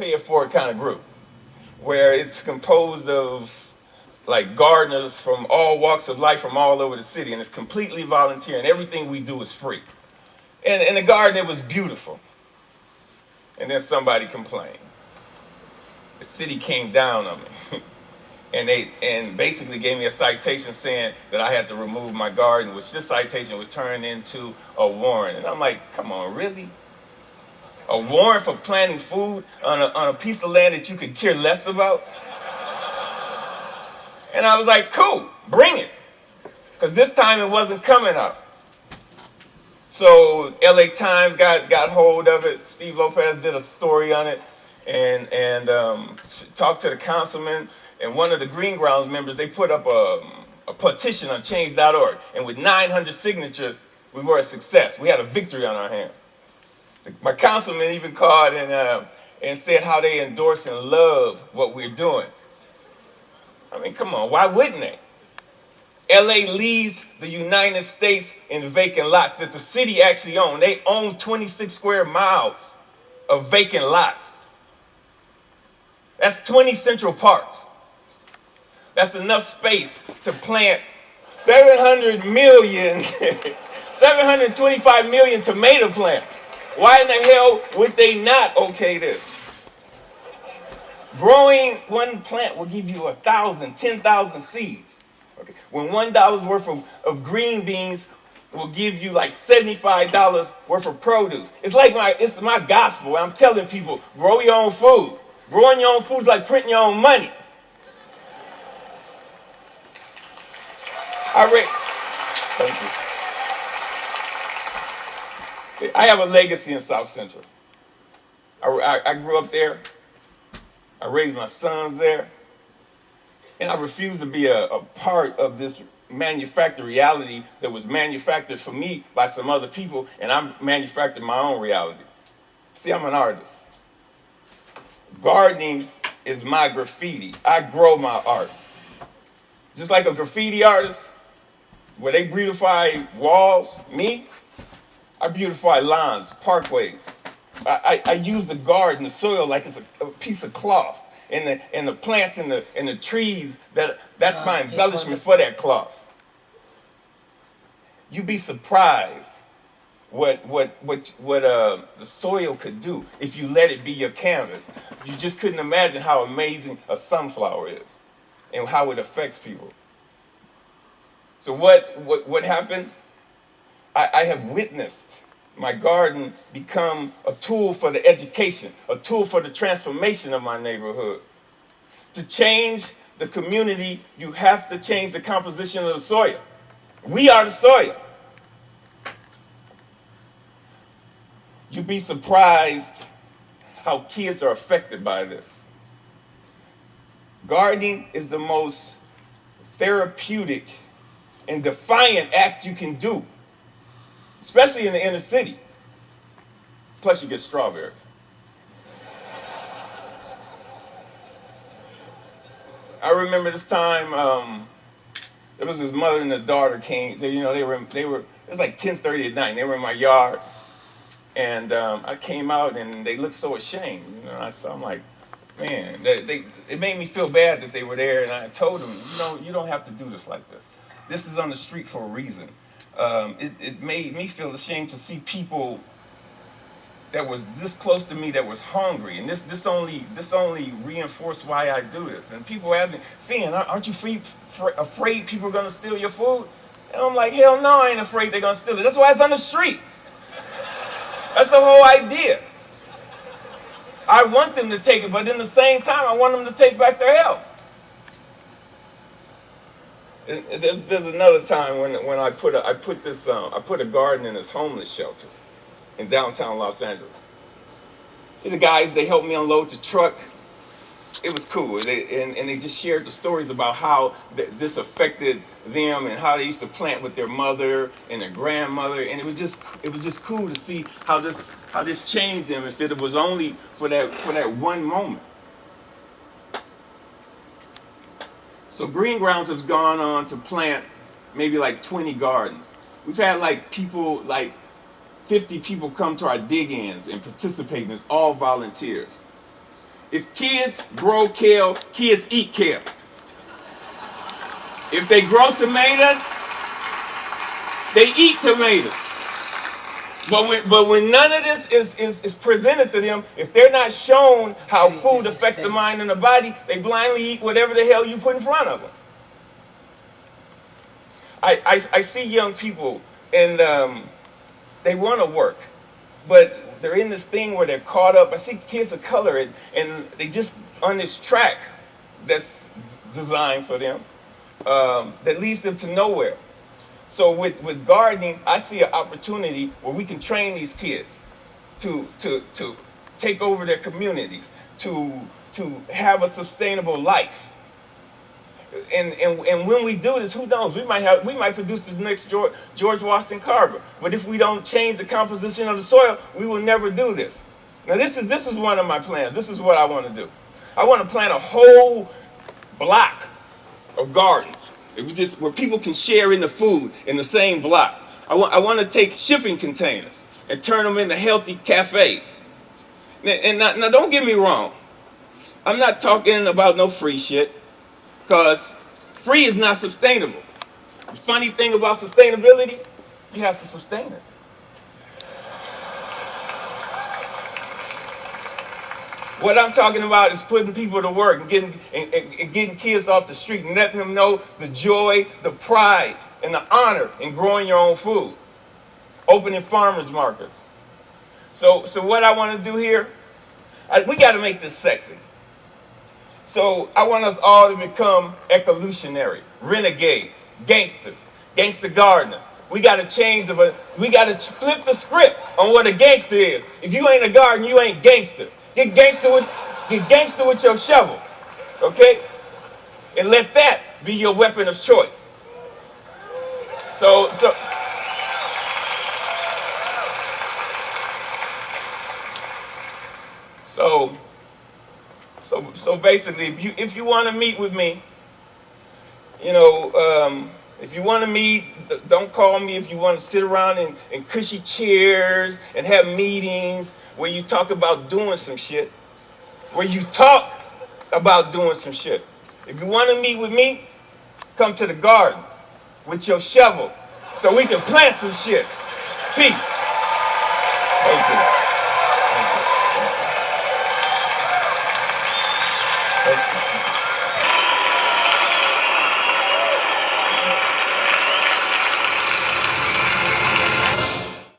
pay it forward kind of group, where it's composed of like gardeners from all walks of life from all over the city, and it's completely volunteer, and everything we do is free. And the garden, it was beautiful. And then somebody complained. The city came down on me. And basically gave me a citation saying that I had to remove my garden, which this citation would turn into a warrant. And I'm like, come on, really? A warrant for planting food on a piece of land that you could care less about? And I was like, cool, bring it. Because this time it wasn't coming up. So LA Times got hold of it. Steve Lopez did a story on it and talked to the councilman. And one of the Green Grounds members, they put up a petition on change.org. And with 900 signatures, we were a success. We had a victory on our hands. My councilman even called and said how they endorse and love what we're doing. I mean, come on, why wouldn't they? LA leads the United States in vacant lots that the city actually owns. They own 26 square miles of vacant lots. That's 20 Central Parks. That's enough space to plant 700 million, 725 million tomato plants. Why in the hell would they not okay this? Growing one plant will give you 1,000, 10,000 seeds. Okay. When $1 worth of green beans will give you like $75 worth of produce. It's my gospel. I'm telling people, grow your own food. Growing your own food is like printing your own money. Thank you. See, I have a legacy in South Central. I grew up there. I raised my sons there. And I refuse to be a part of this manufactured reality that was manufactured for me by some other people, and I manufactured my own reality. See, I'm an artist. Gardening is my graffiti. I grow my art. Just like a graffiti artist, where they beautify walls, me, I beautify lawns, parkways. I use the garden, the soil, like it's a piece of cloth. And the plants and the trees, that's my embellishment for that cloth. You'd be surprised what the soil could do if you let it be your canvas. You just couldn't imagine how amazing a sunflower is and how it affects people. So what happened? I have witnessed my garden become a tool for the education, a tool for the transformation of my neighborhood. To change the community, you have to change the composition of the soil. We are the soil. You'd be surprised how kids are affected by this. Gardening is the most therapeutic and defiant act you can do, especially in the inner city. Plus you get strawberries. I remember this time, there was this mother and the daughter came, they were, it was like 10:30 at night, they were in my yard, and I came out and they looked so ashamed, I'm like, man, it made me feel bad that they were there, and I told them, you don't have to do this like this. This is on the street for a reason. It made me feel ashamed to see people that was this close to me that was hungry, and this only reinforced why I do this. And people ask me, Finn, aren't you afraid people are gonna steal your food? And I'm like, hell no, I ain't afraid they're gonna steal it. That's why it's on the street. That's the whole idea. I want them to take it, but in the same time, I want them to take back their health. There's another time when I put a garden in this homeless shelter in downtown Los Angeles. The guys, they helped me unload the truck. It was cool. And they just shared the stories about how this affected them and how they used to plant with their mother and their grandmother. And it was just cool to see how this changed them if it was only for that one moment. So Green Grounds has gone on to plant maybe like 20 gardens. We've had like 50 people come to our dig-ins and participate, and it's all volunteers. If kids grow kale, kids eat kale. If they grow tomatoes, they eat tomatoes. But when none of this is presented to them, if they're not shown how food affects the mind and the body, they blindly eat whatever the hell you put in front of them. I see young people, and they want to work, but they're in this thing where they're caught up. I see kids of color, and they just on this track that's designed for them, that leads them to nowhere. So with gardening, I see an opportunity where we can train these kids to take over their communities, to have a sustainable life. And when we do this, who knows? We might produce the next George Washington Carver. But if we don't change the composition of the soil, we will never do this. Now this is one of my plans. This is what I want to do. I want to plant a whole block of gardens. It was just where people can share in the food in the same block. I want to take shipping containers and turn them into healthy cafes. And now don't get me wrong. I'm not talking about no free shit, because free is not sustainable. The funny thing about sustainability, you have to sustain it. What I'm talking about is putting people to work and getting kids off the street and letting them know the joy, the pride, and the honor in growing your own food. Opening farmers markets. So what I want to do here, we got to make this sexy. So I want us all to become ecolutionary, renegades, gangsters, gangster gardeners. We got to we got to flip the script on what a gangster is. If you ain't a gardener, you ain't gangster. Get gangster with your shovel, okay? And let that be your weapon of choice. So basically, if you want to meet with me, if you want to meet, don't call me. If you want to sit around in cushy chairs and have meetings where you talk about doing some shit, If you want to meet with me, come to the garden with your shovel so we can plant some shit. Peace. Thank you. Thank you. Thank you.